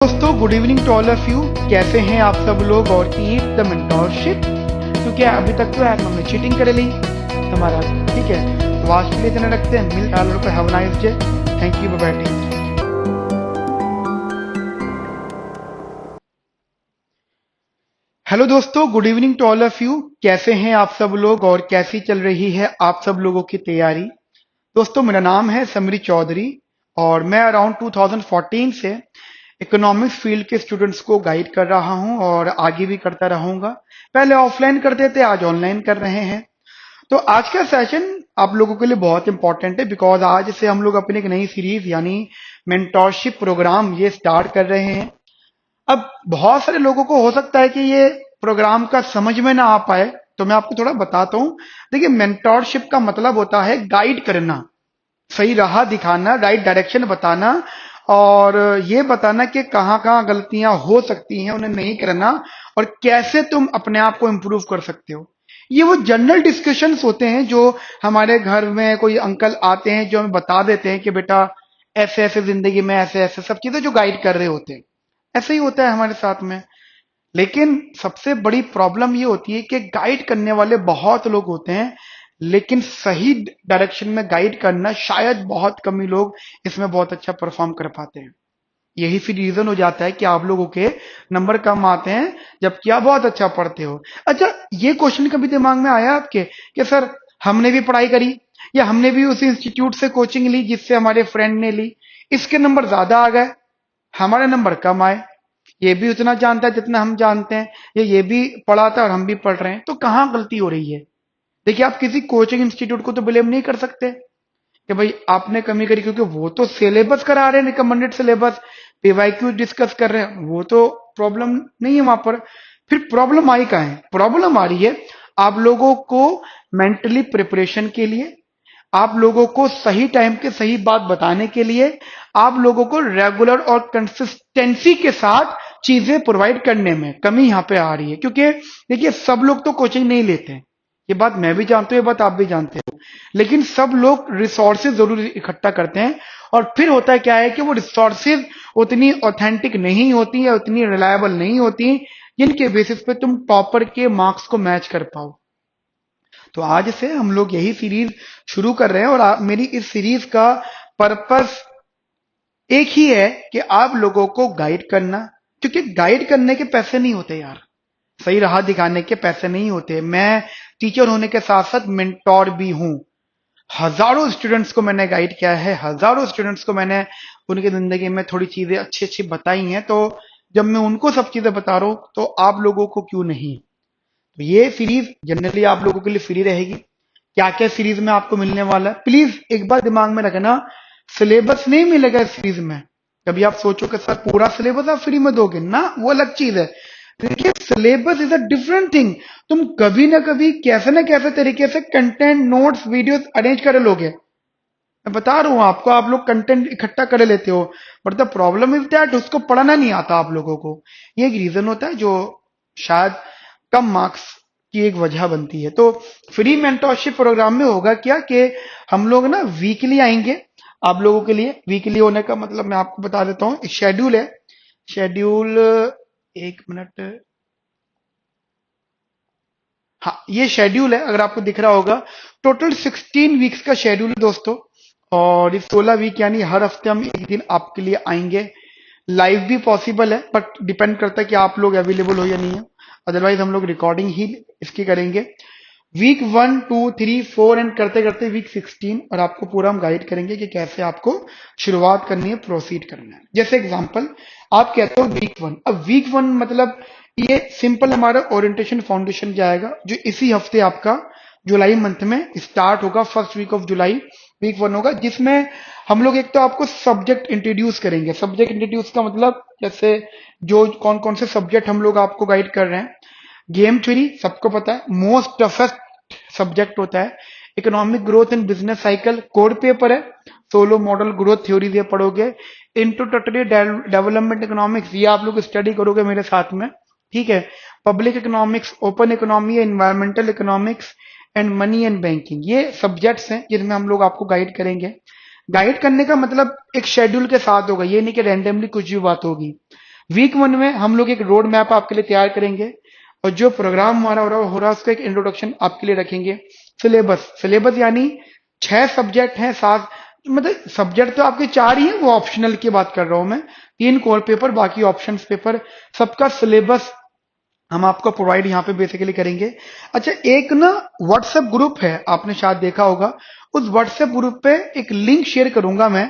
दोस्तों good evening to all of you. कैसे हैं आप सब लोग और ईट द मेंटोरशिप। क्योंकि अभी तक तो यार हमने चीटिंग कर ली हमारा, ठीक है। तो आज के लिए इतना रखते हैं, मिल डाल को have nice day. Thank you bye bye. Hello दोस्तों, good evening to all of you. कैसे हैं आप सब लोग और कैसी चल रही है आप सब लोगों की तैयारी। दोस्तों मेरा नाम है समरी चौधरी और मैं अराउंड 2014 से इकोनॉमिक्स फील्ड के स्टूडेंट्स को गाइड कर रहा हूं और आगे भी करता रहूंगा। पहले ऑफलाइन करते थे, आज ऑनलाइन कर रहे हैं। तो आज का सेशन आप लोगों के लिए बहुत इंपॉर्टेंट है बिकॉज आज से हम लोग अपनी एक नई सीरीज यानी मेंटोरशिप प्रोग्राम ये स्टार्ट कर रहे हैं। अब बहुत सारे लोगों को हो सकता है कि ये प्रोग्राम का समझ में ना आ पाए, तो मैं आपको थोड़ा बताता हूं। देखिए, मेंटोरशिप का मतलब होता है गाइड करना, सही राह दिखाना, राइट डायरेक्शन बताना और ये बताना कि कहाँ कहाँ गलतियां हो सकती हैं, उन्हें नहीं करना और कैसे तुम अपने आप को इंप्रूव कर सकते हो। ये वो जनरल डिस्कशंस होते हैं जो हमारे घर में कोई अंकल आते हैं जो हमें बता देते हैं कि बेटा ऐसे ऐसे जिंदगी में ऐसे ऐसे सब चीजें जो गाइड कर रहे होते हैं। ऐसे ही होता है हमारे साथ में। लेकिन सबसे बड़ी प्रॉब्लम ये होती है कि गाइड करने वाले बहुत लोग होते हैं लेकिन सही डायरेक्शन में गाइड करना शायद बहुत कम ही लोग इसमें बहुत अच्छा परफॉर्म कर पाते हैं। यही फिर रीजन हो जाता है कि आप लोगों के नंबर कम आते हैं जबकि आप बहुत अच्छा पढ़ते हो। अच्छा, ये क्वेश्चन कभी दिमाग में आया आपके कि सर हमने भी पढ़ाई करी या हमने भी उसी इंस्टीट्यूट से कोचिंग ली जिससे हमारे फ्रेंड ने ली, इसके नंबर ज्यादा आ गए, हमारे नंबर कम आए। ये भी उतना जानता है जितना हम जानते हैं, ये भी पढ़ा था और हम भी पढ़ रहे हैं, तो कहाँ गलती हो रही है। देखिए, आप किसी कोचिंग इंस्टीट्यूट को तो ब्लेम नहीं कर सकते कि भाई आपने कमी करी, क्योंकि वो तो सिलेबस करा रहे हैं, रिकमेंडेड सिलेबस, पीवाईक्यू डिस्कस कर रहे हैं, वो तो प्रॉब्लम नहीं है वहां पर। फिर प्रॉब्लम आई कहाँ है? प्रॉब्लम आ रही है आप लोगों को मेंटली प्रिपरेशन के लिए, आप लोगों को सही टाइम के सही बात बताने के लिए, आप लोगों को रेगुलर और कंसिस्टेंसी के साथ चीजें प्रोवाइड करने में कमी यहां पे आ रही है। क्योंकि देखिए, सब लोग तो कोचिंग नहीं लेते हैं, ये बात मैं भी जानता हूं, ये बात आप भी जानते हो। लेकिन सब लोग रिसोर्सेज जरूर इकट्ठा करते हैं और फिर होता है क्या है कि वो रिसोर्सेज उतनी ऑथेंटिक नहीं होती या उतनी रिलायबल नहीं होती जिनके बेसिस पे तुम टॉपर के मार्क्स को मैच कर पाओ। तो आज से हम लोग यही सीरीज शुरू कर रहे हैं और मेरी इस सीरीज का पर्पस एक ही है कि आप लोगों को गाइड करना। क्योंकि गाइड करने के पैसे नहीं होते यार, सही राह दिखाने के पैसे नहीं होते। मैं टीचर होने के साथ साथ मेंटोर भी हूं। हजारों स्टूडेंट्स को मैंने गाइड किया है, हजारों स्टूडेंट्स को मैंने उनकी जिंदगी में थोड़ी चीजें अच्छी अच्छी बताई हैं। तो जब मैं उनको सब चीजें बता रहा हूं तो आप लोगों को क्यों नहीं। तो ये सीरीज जनरली आप लोगों के लिए फ्री रहेगी। क्या क्या सीरीज में आपको मिलने वाला है, प्लीज एक बार दिमाग में रखना। सिलेबस नहीं मिलेगा इस सीरीज में। कभी आप सोचो कि सर पूरा सिलेबस आप फ्री में दोगे ना, वो अलग चीज है। देखिए, syllabus is a different thing. तुम कभी ना कभी कैसे ना कैसे तरीके से कंटेंट, नोट्स, वीडियोस अरेंज कर लोगे। मैं बता रहा हूं आपको, आप लोग कंटेंट इकट्ठा कर लेते हो, but the problem is that उसको पढ़ना नहीं आता आप लोगों को। ये एक रीजन होता है जो शायद कम मार्क्स की एक वजह बनती है। तो फ्री मेंटोरशिप प्रोग्राम में होगा क्या कि हम लोग ना वीकली आएंगे आप लोगों के लिए। वीकली होने का मतलब मैं आपको बता देता हूँ, शेड्यूल है। शेड्यूल, एक मिनट, हाँ ये शेड्यूल है, अगर आपको दिख रहा होगा। टोटल 16 वीक्स का शेड्यूल है दोस्तों। और इस 16 वीक यानी हर हफ्ते हम एक दिन आपके लिए आएंगे। लाइव भी पॉसिबल है बट डिपेंड करता है कि आप लोग अवेलेबल हो या नहीं हो। अदरवाइज हम लोग रिकॉर्डिंग ही इसकी करेंगे। वीक 1, 2, 3, 4 एंड करते करते वीक 16, और आपको पूरा हम गाइड करेंगे कि कैसे आपको शुरुआत करनी है, प्रोसीड करना है। जैसे एग्जांपल, आप कहते हो वीक 1। अब वीक 1 मतलब ये सिंपल हमारा ओरिएंटेशन फाउंडेशन जाएगा जो इसी हफ्ते आपका जुलाई मंथ में स्टार्ट होगा। First week of July week 1 होगा, जिसमें हम लोग एक तो आपको सब्जेक्ट इंट्रोड्यूस करेंगे। सब्जेक्ट इंट्रोड्यूस का मतलब जैसे जो कौन कौन से सब्जेक्ट हम लोग आपको गाइड कर रहे हैं। गेम थ्योरी सबको पता है, मोस्ट टफेस्ट सब्जेक्ट होता है। Economic growth and business cycle core paper है। सोलो मॉडल ग्रोथ थ्योरी ये पढ़ोगे। इंट्रोडक्टरी डेवलपमेंट इकोनॉमिक्स ये आप लोग स्टडी करोगे मेरे साथ में, ठीक है। Public economics, open economy, environmental economics and money and banking, ये सब्जेक्ट्स हैं जिनमें हम लोग आपको गाइड करेंगे। गाइड करने का मतलब एक शेड्यूल के साथ होगा, ये नहीं कि रैंडमली कुछ भी बात होगी। वीक 1 में हम लोग एक रोड मैप आपके लिए तैयार करेंगे, और जो प्रोग्राम हमारा हो रहा है उसका एक इंट्रोडक्शन आपके लिए रखेंगे। सिलेबस सिलेबस यानी 6 सब्जेक्ट हैं, 7, मतलब सब्जेक्ट तो आपके 4 ही हैं, वो ऑप्शनल की बात कर रहा हूं मैं। 3 कोर पेपर, बाकी ऑप्शंस पेपर, सबका सिलेबस हम आपको प्रोवाइड यहाँ पे बेसिकली करेंगे। अच्छा, एक ना व्हाट्सएप ग्रुप है, आपने शायद देखा होगा। उस व्हाट्सएप ग्रुप पे एक लिंक शेयर करूंगा मैं,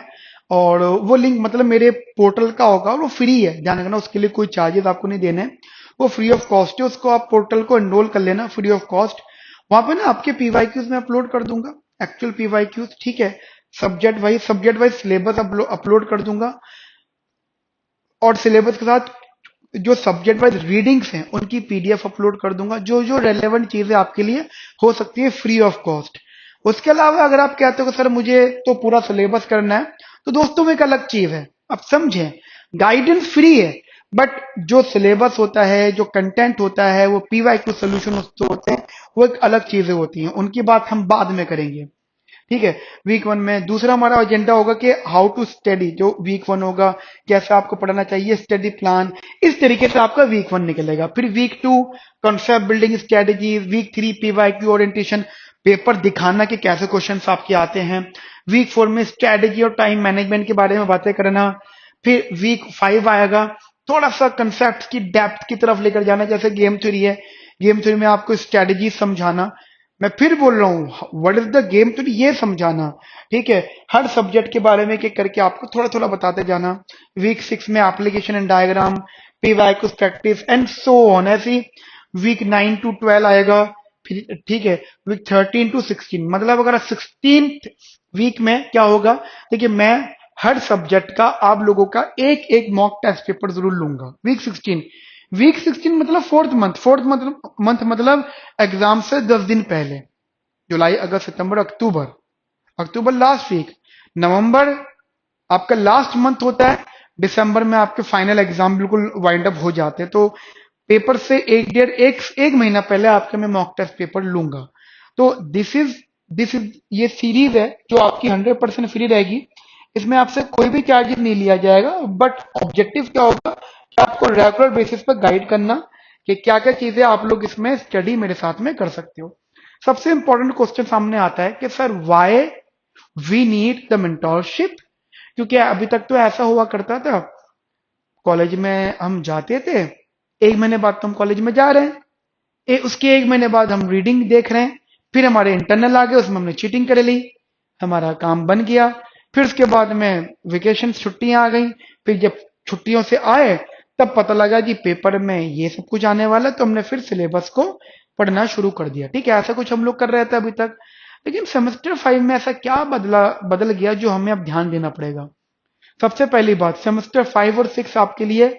और वो लिंक मतलब मेरे पोर्टल का होगा, और वो फ्री है, ध्यान रखना, उसके लिए कोई चार्जेस आपको नहीं देने हैं। वो फ्री ऑफ कॉस्ट है, उसको आप पोर्टल को एनरोल कर लेना फ्री ऑफ कॉस्ट। वहां पे ना आपके पीवाईक्यूज में अपलोड कर दूंगा, एक्चुअल पीवाईक्यूज, ठीक है। सब्जेक्ट वाइज सिलेबस अपलोड कर दूंगा, और सिलेबस के साथ जो सब्जेक्ट वाइज रीडिंग्स हैं उनकी पीडीएफ अपलोड कर दूंगा, जो जो रेलेवेंट चीजें आपके लिए हो सकती है फ्री ऑफ कॉस्ट। उसके अलावा अगर आप कहते हो कि सर मुझे तो पूरा सिलेबस करना है, तो दोस्तों में एक अलग चीज है, अब समझें। गाइडेंस फ्री है, बट जो सिलेबस होता है, जो कंटेंट होता है, वो पीवाईक्यू सोल्यूशन होते हैं, वो एक अलग चीजें होती हैं, उनकी बात हम बाद में करेंगे, ठीक है। वीक 1 में दूसरा हमारा एजेंडा होगा कि हाउ टू स्टडी, जो वीक 1 होगा, कैसे आपको पढ़ना चाहिए, स्टडी प्लान, इस तरीके से आपका वीक 1 निकलेगा। फिर week 2 concept building strategies, week 3 PYQ orientation, paper दिखाना कि कैसे क्वेश्चंस आपके आते हैं। वीक 4 में स्ट्रेटेजी और टाइम मैनेजमेंट के बारे में बातें करना। फिर वीक 5 आएगा, थोड़ा सा कंसेप्ट की डेप्थ की तरफ लेकर जाना, जैसे गेम थ्योरी है, गेम थ्योरी में आपको स्ट्रेटेजी समझाना। मैं फिर बोल रहा हूं, what is the game theory, ये समझाना, ठीक है। हर सब्जेक्ट के बारे में एक एक करके आपको थोड़ा थोड़ा बताते जाना। वीक 6 में application and diagram, PYQ practice and so on, ऐसी। वीक 9 टू 12 आएगा, फिर ठीक है। वीक 13 टू 16, मतलब अगर 16 वीक में क्या होगा, देखिए मैं हर सब्जेक्ट का आप लोगों का एक एक मॉक टेस्ट पेपर जरूर लूंगा। वीक 16 मतलब फोर्थ मंथ मतलब एग्जाम से 10 दिन पहले, जुलाई अगस्त सितंबर अक्टूबर, अक्टूबर लास्ट वीक, नवंबर आपका लास्ट मंथ होता है, दिसंबर में आपके फाइनल एग्जाम बिल्कुल वाइंड अप हो जाते हैं, तो पेपर से एक महीना पहले आपके मैं मॉक टेस्ट पेपर लूंगा। तो दिस इज ये सीरीज है जो आपकी 100% फ्री रहेगी। इसमें आपसे कोई भी चार्जेस नहीं लिया जाएगा, बट ऑब्जेक्टिव क्या होगा कि आपको रेगुलर बेसिस पर गाइड करना कि क्या क्या चीजें आप लोग इसमें स्टडी मेरे साथ में कर सकते हो। सबसे इंपॉर्टेंट क्वेश्चन सामने आता है कि sir why we need the mentorship, क्योंकि अभी तक तो ऐसा हुआ करता था, कॉलेज में हम जाते थे, 1 महीने बाद तो हम कॉलेज में जा रहे हैं, उसके 1 महीने बाद हम रीडिंग देख रहे हैं, फिर हमारे इंटरनल आ गए, उसमें हमने चीटिंग कर ली, हमारा काम बन गया। फिर उसके बाद में वेकेशन छुट्टियां आ गई, फिर जब छुट्टियों से आए तब पता लगा जी पेपर में ये सब कुछ आने वाला है, तो हमने फिर सिलेबस को पढ़ना शुरू कर दिया, ठीक है। ऐसा कुछ हम लोग कर रहे थे अभी तक, लेकिन सेमेस्टर 5 में ऐसा क्या बदल गया जो हमें अब ध्यान देना पड़ेगा। सबसे पहली बात, सेमेस्टर 5 और 6 आपके लिए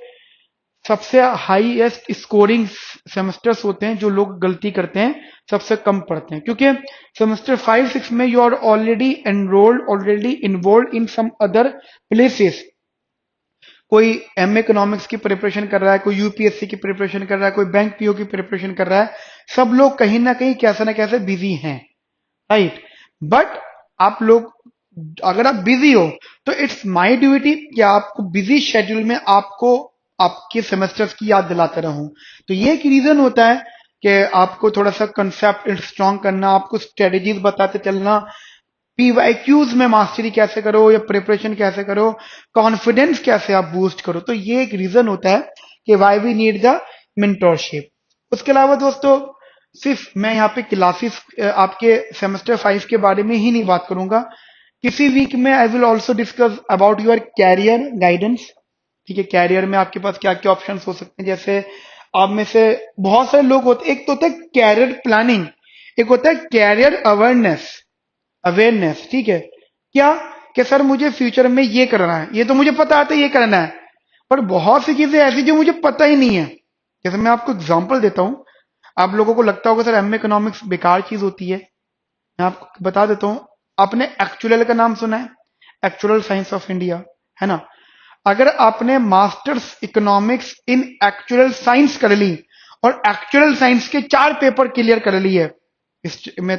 सबसे हाईएस्ट स्कोरिंग सेमेस्टर्स होते हैं, जो लोग गलती करते हैं सबसे कम पढ़ते हैं, क्योंकि सेमेस्टर 5-6 में you are already enrolled, already involve in some other places. कोई एम इकोनॉमिक्स की प्रिपरेशन कर रहा है, कोई यूपीएससी की प्रिपरेशन कर रहा है, कोई बैंक पीओ की प्रिपरेशन कर रहा है, सब लोग कहीं ना कहीं कैसे ना कैसे बिजी हैं, राइट। बट आप लोग, अगर आप बिजी हो, तो इट्स माय ड्यूटी कि आपको बिजी शेड्यूल में आपको आपके सेमेस्टर्स की याद दिलाते रहूं। तो ये एक रीजन होता है कि आपको थोड़ा सा कंसेप्ट स्ट्रॉन्ग करना, आपको स्ट्रेटेजीज बताते चलना, पीवाईक्यूज में मास्टरी कैसे करो या प्रिपरेशन कैसे करो, कॉन्फिडेंस कैसे आप बूस्ट करो। तो ये एक रीजन होता है कि why we need the mentorship. उसके अलावा दोस्तों, सिर्फ मैं यहाँ पे क्लासेस आपके सेमेस्टर 5 के बारे में ही नहीं बात करूंगा, किसी वीक में I will also discuss about your career guidance, ठीक है। कैरियर में आपके पास क्या क्या ऑप्शंस हो सकते हैं, जैसे आप में से बहुत सारे लोग होते, एक तो होता है कैरियर प्लानिंग, एक होता है कैरियर अवेयरनेस, ठीक है। क्या कि सर मुझे फ्यूचर में ये करना है, ये तो मुझे पता आता है ये करना है, पर बहुत सी चीजें ऐसी जो मुझे पता ही नहीं है। जैसे मैं आपको एग्जांपल देता हूं, आप लोगों को लगता होगा सर एम इकोनॉमिक्स बेकार चीज होती है, मैं आपको बता देता हूं। आपने एक्चुअल का नाम सुना है, एक्चुअल साइंस ऑफ इंडिया, है ना। अगर आपने मास्टर्स इकोनॉमिक्स इन एक्चुअल साइंस कर ली और एक्चुअल साइंस के 4 पेपर क्लियर कर लिए, इस मैं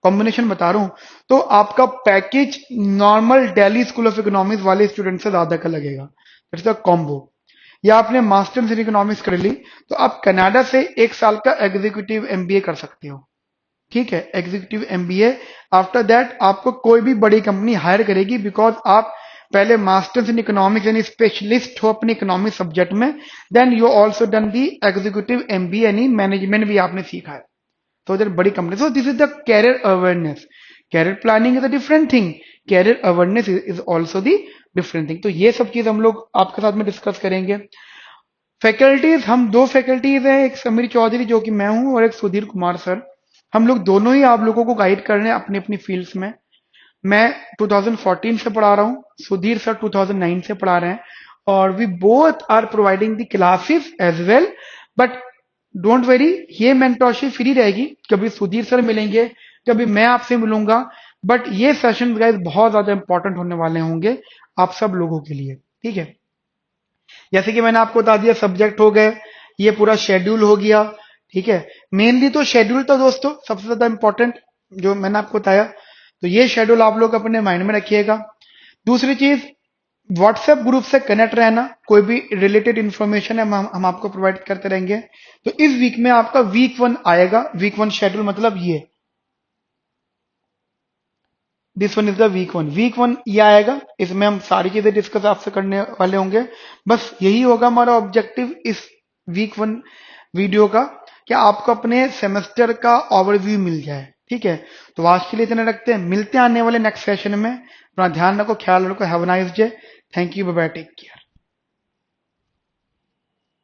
कॉम्बिनेशन बता रहा हूं, तो आपका package normal Delhi school of economics वाले स्टूडेंट से ज्यादा का लगेगा। It's a combo. या आपने मास्टर्स इन इकोनॉमिक्स कर ली, तो आप कनाडा से 1 साल का एग्जीक्यूटिव एमबीए कर सकते हो। ठीक है, एग्जीक्यूटिव एमबीए। आफ्टर दैट आपको कोई भी बड़ी कंपनी हायर करेगी, बिकॉज आप पहले मास्टर्स इन इकोनॉमिक्स यानी स्पेशलिस्ट हो अपने इकोनॉमिक सब्जेक्ट में, then you also done the executive MBA यानी मैनेजमेंट भी आपने सीखा है, तो इधर बड़ी company. So this is the career awareness. Career planning is a different thing, career awareness is also the different thing. तो ये सब चीज हम लोग आपके साथ में डिस्कस करेंगे। फैकल्टीज, हम दो फैकल्टीज हैं, एक समीर चौधरी जो कि मैं हूं और एक सुधीर कुमार सर। हम लोग दोनों ही आप लोगों को गाइड कर रहे हैं अपनी अपनी फील्ड्स में। मैं 2014 से पढ़ा रहा हूँ, सुधीर सर 2009 से पढ़ा रहे हैं, और we both are providing the classes as well. But don't worry, ये मेंटरशिप फ्री रहेगी, कभी सुधीर सर मिलेंगे, कभी मैं आपसे मिलूंगा, बट ये सेशन गाइस बहुत ज्यादा इंपॉर्टेंट होने वाले होंगे आप सब लोगों के लिए। ठीक है, जैसे कि मैंने आपको बता दिया सब्जेक्ट हो गए, ये पूरा शेड्यूल हो गया। ठीक है, मेनली तो शेड्यूल तो दोस्तों सबसे ज्यादा इंपॉर्टेंट जो मैंने आपको बताया, तो ये शेड्यूल आप लोग अपने माइंड में रखिएगा। दूसरी चीज, व्हाट्सएप ग्रुप से कनेक्ट रहना, कोई भी रिलेटेड इंफॉर्मेशन है हम आपको प्रोवाइड करते रहेंगे। तो इस वीक में आपका वीक 1 आएगा, वीक 1 शेड्यूल मतलब ये, this one is the week 1 ये आएगा। इसमें हम सारी चीजें डिस्कस आपसे करने वाले होंगे। बस यही होगा हमारा ऑब्जेक्टिव इस वीक 1 वीडियो का, कि आपको अपने सेमेस्टर का ओवरव्यू मिल जाए। ठीक है, तो आज के लिए इतना रखते हैं, मिलते हैं आने वाले नेक्स्ट सेशन में। अपना ध्यान रखो, ख्याल रखो, have a nice day. Thank you, bye bye, take care.